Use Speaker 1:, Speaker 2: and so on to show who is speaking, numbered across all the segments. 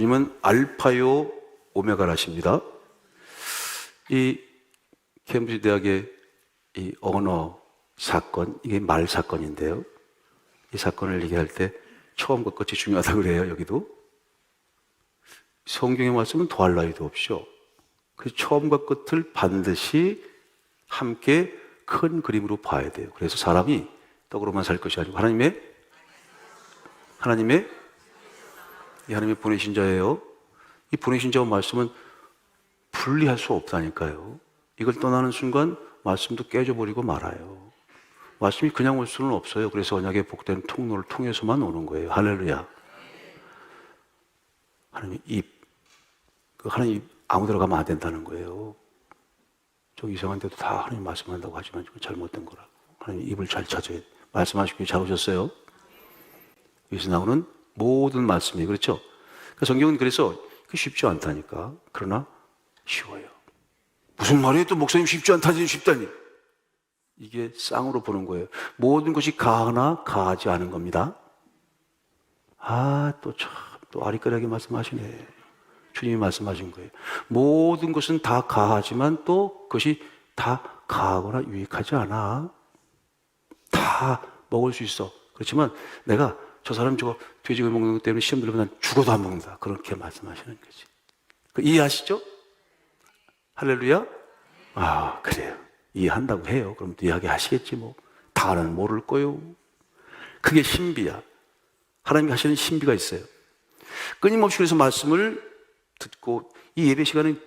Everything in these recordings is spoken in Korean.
Speaker 1: 주님은 알파요 오메가라십니다. 이 케임브리지 대학의 이 언어 사건, 이게 말 사건인데요. 이 사건을 얘기할 때 처음과 끝이 중요하다고 그래요. 여기도 성경의 말씀은 더할 나위도 없이요. 그 처음과 끝을 반드시 함께 큰 그림으로 봐야 돼요. 그래서 사람이 떡으로만 살 것이 아니고 하나님의 보내신 자예요. 이 보내신 자와 말씀은 분리할 수 없다니까요. 이걸 떠나는 순간 말씀도 깨져버리고 말아요. 말씀이 그냥 올 수는 없어요. 그래서 언약의 복된 통로를 통해서만 오는 거예요. 할렐루야. 하나님 하나님 아무데나 가면 안 된다는 거예요. 저 이상한 데도 다 하나님 말씀한다고 하지만 이건 잘못된 거라고. 하나님 입을 잘 찾아야 돼. 말씀하시길 잘 오셨어요. 여기서 나오는 모든 말씀이 그렇죠. 그러니까 성경은 그래서 쉽지 않다니까. 그러나 쉬워요. 무슨 말이에요? 또 목사님 쉽지 않다니 쉽다니. 이게 쌍으로 보는 거예요. 모든 것이 가하나 가하지 않은 겁니다. 또 아리까리하게 말씀하시네. 주님이 말씀하신 거예요. 모든 것은 다 가하지만 또 그것이 다 가하거나 유익하지 않아. 다 먹을 수 있어. 그렇지만 내가 저 사람 저거 돼지고기 먹는 것 때문에 시험 들면 난 죽어도 안 먹는다. 그렇게 말씀하시는 거지. 이해하시죠? 할렐루야? 그래요. 이해한다고 해요. 그럼 또 이야기하시겠지 뭐. 다는 모를 거요. 그게 신비야. 하나님이 하시는 신비가 있어요. 끊임없이 그래서 말씀을 듣고 이 예배 시간은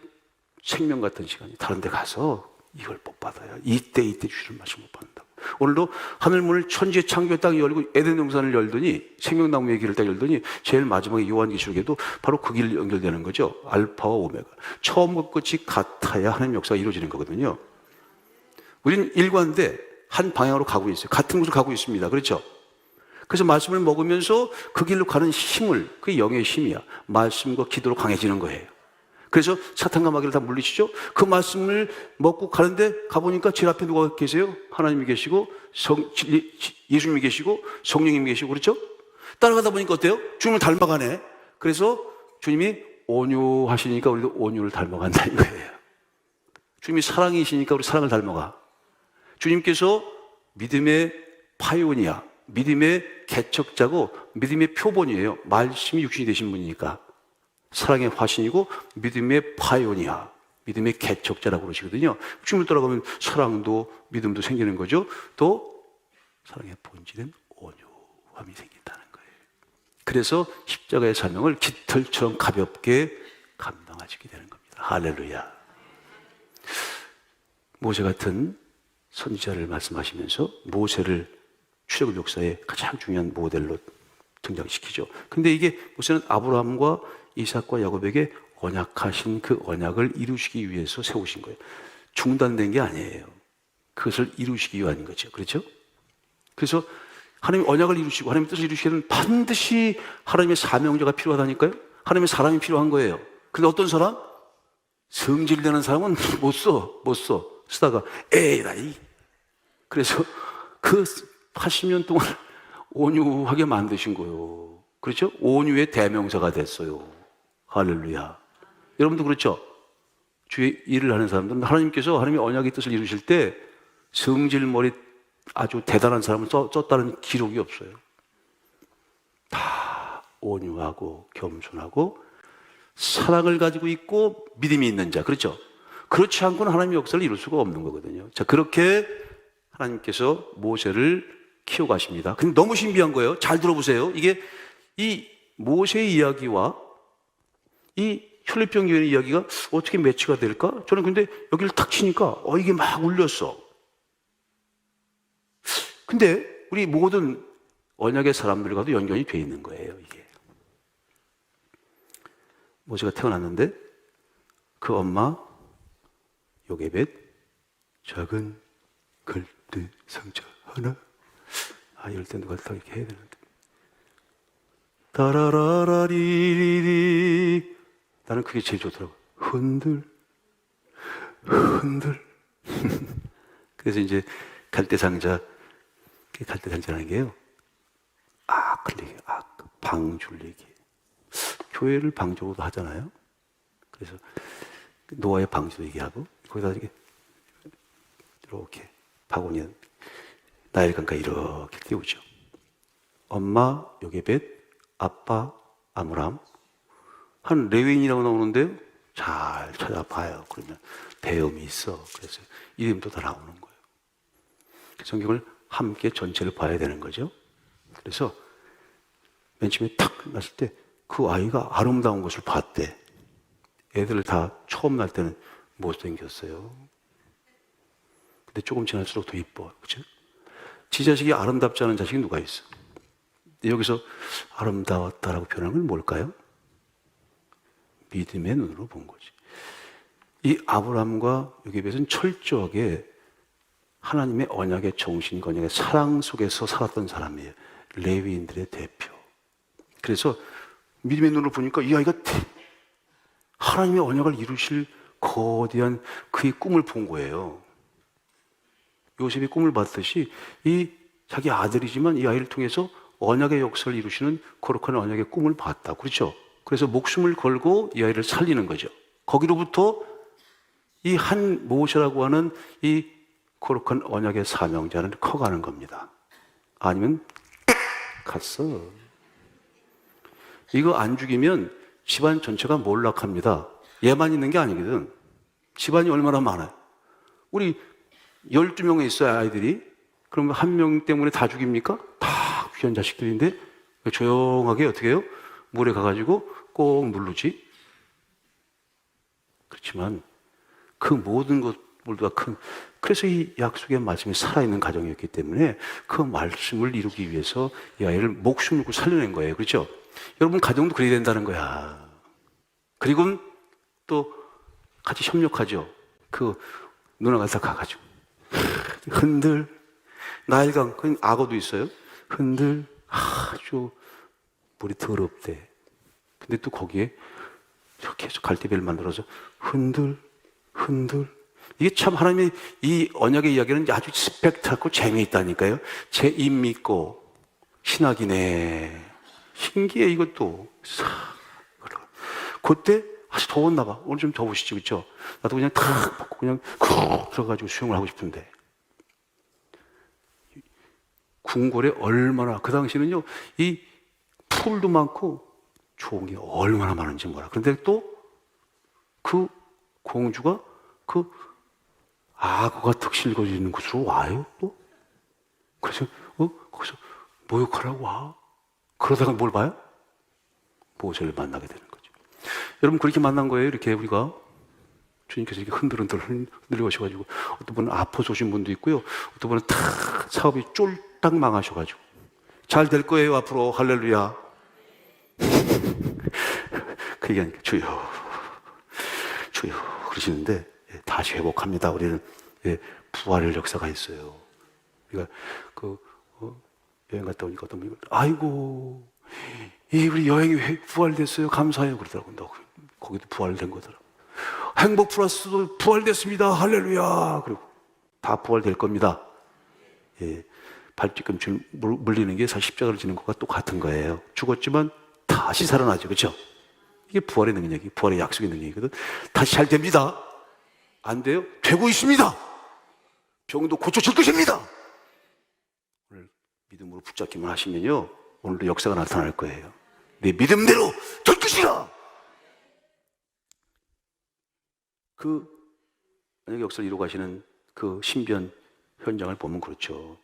Speaker 1: 생명 같은 시간이 다른 데 가서 이걸 못 받아요. 이때 주시는 말씀 못 받는다고. 오늘도 하늘문을 천지의 창조의 땅이 열리고 에덴 동산을 열더니 생명나무의 길을 딱 열더니 제일 마지막에 요한계시록에도 바로 그 길이 연결되는 거죠. 알파와 오메가. 처음과 끝이 같아야 하나님 역사가 이루어지는 거거든요. 우리는 일관돼 한 방향으로 가고 있어요. 같은 곳을 가고 있습니다. 그렇죠? 그래서 말씀을 먹으면서 그 길로 가는 힘을, 그게 영의 힘이야. 말씀과 기도로 강해지는 거예요. 그래서 사탄과 마귀를 다 물리치죠. 그 말씀을 먹고 가는데 가보니까 제일 앞에 누가 계세요? 하나님이 계시고 예수님이 계시고 성령님이 계시고 그렇죠? 따라가다 보니까 어때요? 주님을 닮아가네. 그래서 주님이 온유하시니까 우리도 온유를 닮아간다 이거예요. 주님이 사랑이시니까 우리 사랑을 닮아가. 주님께서 믿음의 파이오니아, 믿음의 개척자고 믿음의 표본이에요. 말씀이 육신이 되신 분이니까. 사랑의 화신이고 믿음의 파이오니아, 믿음의 개척자라고 그러시거든요. 주님을 따라가면 사랑도 믿음도 생기는 거죠. 또 사랑의 본질은 온유함이 생긴다는 거예요. 그래서 십자가의 사명을 깃털처럼 가볍게 감당하시게 되는 겁니다. 할렐루야. 모세 같은 선지자를 말씀하시면서 모세를 출애굽 역사의 가장 중요한 모델로 등장시키죠. 근데 이게 모세는 아브라함과 이삭과 야곱에게 언약하신 그 언약을 이루시기 위해서 세우신 거예요. 중단된 게 아니에요. 그것을 이루시기 위한 거죠. 그렇죠? 그래서 하나님의 언약을 이루시고 하나님의 뜻을 이루시기에는 반드시 하나님의 사명자가 필요하다니까요. 하나님의 사람이 필요한 거예요. 근데 어떤 사람? 성질되는 사람은 못 써. 쓰다가 에라이. 그래서 그 80년 동안 온유하게 만드신 거예요. 그렇죠? 온유의 대명사가 됐어요. 할렐루야. 여러분도 그렇죠? 주의 일을 하는 사람들은 하나님께서 하나님의 언약의 뜻을 이루실 때 성질머리 아주 대단한 사람을 썼다는 기록이 없어요. 다 온유하고 겸손하고 사랑을 가지고 있고 믿음이 있는 자. 그렇죠? 그렇지 않고는 하나님의 역사를 이룰 수가 없는 거거든요. 자, 그렇게 하나님께서 모세를 키워가십니다. 근데 너무 신비한 거예요. 잘 들어보세요. 이게 이 모세의 이야기와 이 혈류병 여인의 이야기가 어떻게 매치가 될까? 저는 근데 여기를 탁 치니까 이게 막 울렸어. 근데 우리 모든 언약의 사람들과도 연결이 돼 있는 거예요. 이게 모세가 태어났는데 그 엄마 요게벳 작은 걸드 상자 하나. 이럴 때 누가 딱 이렇게 해야 되는데. 따라라라리리리. 나는 그게 제일 좋더라고. 흔들. 그래서 이제 갈대상자, 갈대상자라는 게요. 흘리기, 방줄리기. 교회를 방주로도 하잖아요. 그래서 노아의 방주도 얘기하고 거기다 이렇게 바구니 나일강가 이렇게 띄우죠. 엄마 요게벳, 아빠 아므람, 한 레위인이라고 나오는데요. 잘 찾아봐요. 그러면 대음이 있어. 그래서 이름도 다 나오는 거예요. 성경을 함께 전체를 봐야 되는 거죠. 그래서 맨 처음에 탁 났을 때 그 아이가 아름다운 것을 봤대. 애들 다 처음 날 때는 못생겼어요. 근데 조금 지날수록 더 이뻐. 그죠? 지 자식이 아름답지 않은 자식이 누가 있어? 여기서 아름다웠다라고 표현한 건 뭘까요? 믿음의 눈으로 본 거지. 이 아브라함과 요게벳은 철저하게 하나님의 언약의 정신과 언약의 사랑 속에서 살았던 사람이에요. 레위인들의 대표. 그래서 믿음의 눈으로 보니까 이 아이가 하나님의 언약을 이루실 거대한 그의 꿈을 본 거예요. 요셉이 꿈을 봤듯이 이 자기 아들이지만 이 아이를 통해서 언약의 역사를 이루시는 거룩한 언약의 꿈을 봤다. 그렇죠? 그래서 목숨을 걸고 이 아이를 살리는 거죠. 거기로부터 이 한 모세라고 하는 이 거룩한 언약의 사명자는 커가는 겁니다. 아니면 갔어. 이거 안 죽이면 집안 전체가 몰락합니다. 얘만 있는 게 아니거든. 집안이 얼마나 많아요. 우리 12명에 있어요, 아이들이. 그러면 한 명 때문에 다 죽입니까? 다 귀한 자식들인데 조용하게 어떻게 해요? 물에 가가지고 꼭 누르지. 그렇지만 그 모든 것보다 큰, 그래서 이 약속의 말씀이 살아있는 가정이었기 때문에 그 말씀을 이루기 위해서 이 아이를 목숨 걸고 살려낸 거예요. 그렇죠? 여러분 가정도 그래야 된다는 거야. 그리고 또 같이 협력하죠. 그 누나가 다 가가지고 흔들 나일강, 그 악어도 있어요. 흔들 아주 물이 더럽대. 근데 또 거기에 계속 갈대배를 만들어서 흔들 이게 참 하나님의 이 언약의 이야기는 아주 스펙타클하고 재미있다니까요. 제 입 믿고 신학이네. 신기해 이것도. 그때 아주 더웠나 봐. 오늘 좀 더우시죠, 그렇죠? 나도 그냥 탁 벗고 그냥 쿡 들어가지고 수영을 하고 싶은데. 궁궐에 얼마나, 그 당시는요, 이 풀도 많고 좋은 게 얼마나 많은지 몰라. 그런데 또 그 공주가 그 악어가 득실거리고 있는 곳으로 와요, 또. 그래서, 거기서 모욕하라고 와. 그러다가 뭘 봐요? 모세를 만나게 되는 거죠. 여러분, 그렇게 만난 거예요, 이렇게 우리가. 주님께서 이렇게 흔들어 오셔가지고. 어떤 분은 아파서 오신 분도 있고요. 어떤 분은 탁 사업이 쫄딱 망하셔가지고. 잘 될 거예요, 앞으로. 할렐루야. 그 얘기하니까, 주여. 그러시는데, 다시 회복합니다. 우리는 부활의 역사가 있어요. 우리가 여행 갔다 오니까 어떤 분이 아이고, 우리 여행이 부활됐어요. 감사해요. 그러더라고. 너 거기도 부활된 거더라고. 행복 플러스도 부활됐습니다. 할렐루야. 그리고 다 부활될 겁니다. 발뒤꿈치 물리는 게 사실 십자가를 지는 것과 똑같은 거예요. 죽었지만 다시 살아나죠. 그렇죠? 이게 부활의 능력이, 부활의 약속의 능력이거든. 다시 잘 됩니다. 안 돼요? 되고 있습니다. 병도 고쳐질 것입니다. 오늘 믿음으로 붙잡기만 하시면요, 오늘도 역사가 나타날 거예요. 내 믿음대로 될 것이라. 그 만약에 역사를 이루고 가시는 그 신비한 현장을 보면 그렇죠.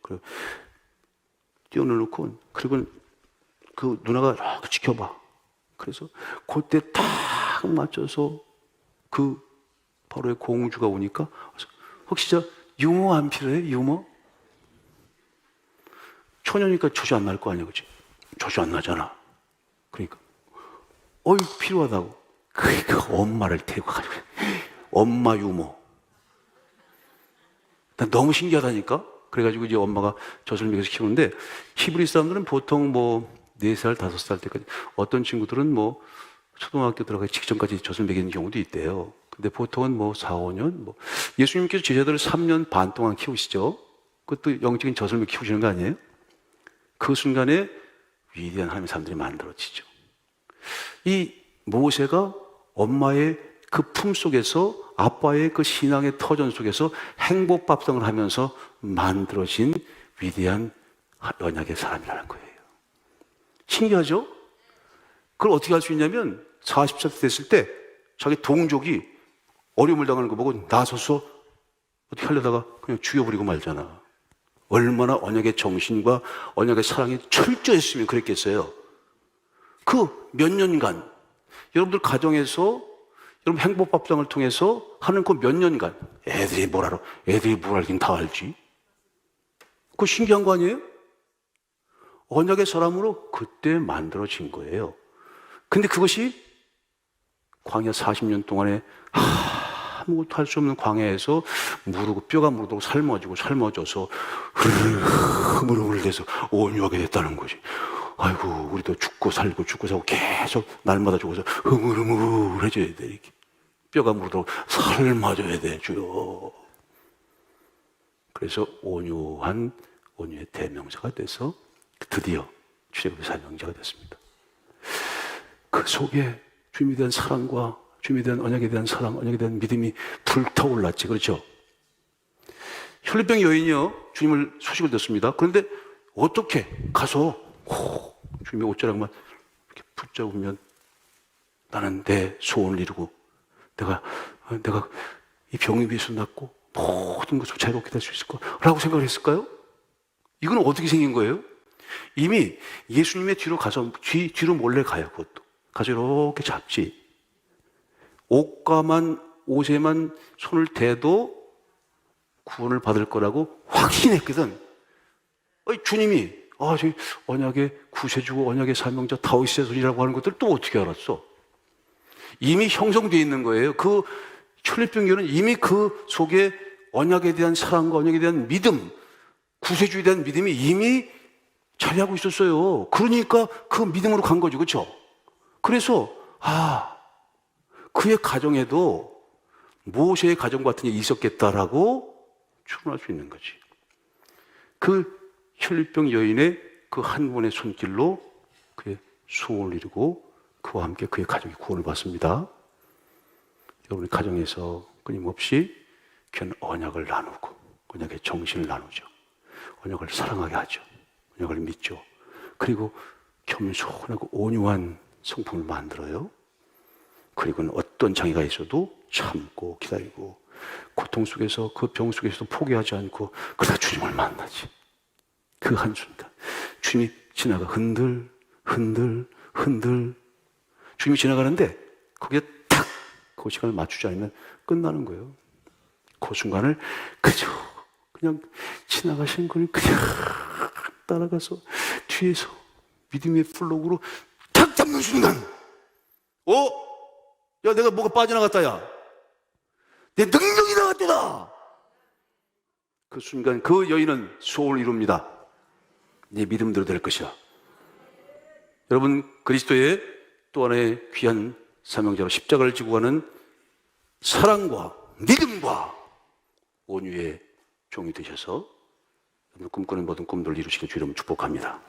Speaker 1: 뛰어놓고, 그리고 그 누나가 이렇게 지켜봐. 그래서 그때 딱 맞춰서 그 바로의 공주가 오니까, 혹시 저 유머 안 필요해요? 유머? 처녀니까 조주 안 날 거 아니야, 그치? 조주 안 나잖아. 그러니까 필요하다고. 그러니까 엄마를 데리고 가지고 엄마 유머. 난 너무 신기하다니까. 그래가지고 이제 엄마가 젖을 먹여서 키우는데, 히브리 사람들은 보통 4살, 5살 때까지, 어떤 친구들은 초등학교 들어가기 직전까지 젖을 먹이는 경우도 있대요. 근데 보통은 4, 5년, 예수님께서 제자들을 3년 반 동안 키우시죠. 그것도 영적인 젖을 먹여 키우시는 거 아니에요? 그 순간에 위대한 하나님의 사람들이 만들어지죠. 이 모세가 엄마의 그 품 속에서, 아빠의 그 신앙의 터전 속에서 행복밥상을 하면서 만들어진 위대한 언약의 사람이라는 거예요. 신기하죠? 그걸 어떻게 할 수 있냐면 40살 됐을 때 자기 동족이 어려움을 당하는 거 보고 나서서 어떻게 하려다가 그냥 죽여버리고 말잖아. 얼마나 언약의 정신과 언약의 사랑이 철저했으면 그랬겠어요. 그 몇 년간 여러분들 가정에서 여러분 행복밥상을 통해서 하는 그 몇 년간 애들이 뭘 알아? 애들이 뭘 알긴 다 알지. 그거 신기한 거 아니에요? 언약의 사람으로 그때 만들어진 거예요. 근데 그것이 광야 40년 동안에 아무것도 할 수 없는 광야에서 뼈가 무르도록 삶아져서 흐물흐물해서 온유하게 됐다는 거지. 아이고, 우리도 죽고 살고 계속 날마다 죽어서 흐물흐물해져야 돼. 이렇게 뼈가 무르도록 삶아져야 돼, 주여. 그래서 온유의 대명사가 돼서 드디어 출애굽의 사명자가 됐습니다. 그 속에 주님에 대한 사랑과 주님에 대한 언약에 대한 사랑, 언약에 대한 믿음이 불타올랐지. 그렇죠? 혈류병 여인이요, 주님을 소식을 듣습니다. 그런데 어떻게 가서 주님의 옷자락만 이렇게 붙잡으면 나는 내 소원을 이루고 내가 이 병에 비해서 낫고 모든 것으로 자유롭게 될 수 있을 거라고 생각을 했을까요? 이건 어떻게 생긴 거예요? 이미 예수님의 뒤로 가서 뒤로 몰래 가요. 그것도 가서 이렇게 잡지. 옷에만 손을 대도 구원을 받을 거라고 확신했거든. 주님이 저기 언약의 구세주고 언약의 사명자 다윗의 손이라고 하는 것들 또 어떻게 알았어? 이미 형성되어 있는 거예요. 그 혈류병교는 이미 그 속에 언약에 대한 사랑과 언약에 대한 믿음, 구세주에 대한 믿음이 이미 자리하고 있었어요. 그러니까 그 믿음으로 간 거죠. 그렇죠? 그래서 그의 가정에도 모세의 가정 같은 게 있었겠다라고 추론할 수 있는 거지. 그 혈류병 여인의 그 한 분의 손길로 그의 소원을 이루고 그와 함께 그의 가족이 구원을 받습니다. 여러분의 가정에서 끊임없이 귀한 언약을 나누고 언약의 정신을 나누죠. 언약을 사랑하게 하죠. 언약을 믿죠. 그리고 겸손하고 온유한 성품을 만들어요. 그리고는 어떤 장애가 있어도 참고 기다리고 고통 속에서 그 병 속에서도 포기하지 않고 그러다 주님을 만나지. 그 한순간 주님이 지나가 흔들 주님이 지나가는데 거기에 탁 그 시간을 맞추지 않으면 끝나는 거예요. 그 순간을 그냥 지나가신 분이 그냥 따라가서 뒤에서 믿음의 플로그로 탁 잡는 순간 야, 내가 뭐가 빠져나갔다, 야. 내 능력이 나갔다. 그 순간 그 여인은 소원을 이룹니다. 네 믿음대로 될 것이야. 여러분, 그리스도의 또 하나의 귀한 사명자로 십자가를 지고 가는 사랑과 믿음과 온유의 종이 되셔서 꿈꾸는 모든 꿈들을 이루시길 주님으로 축복합니다.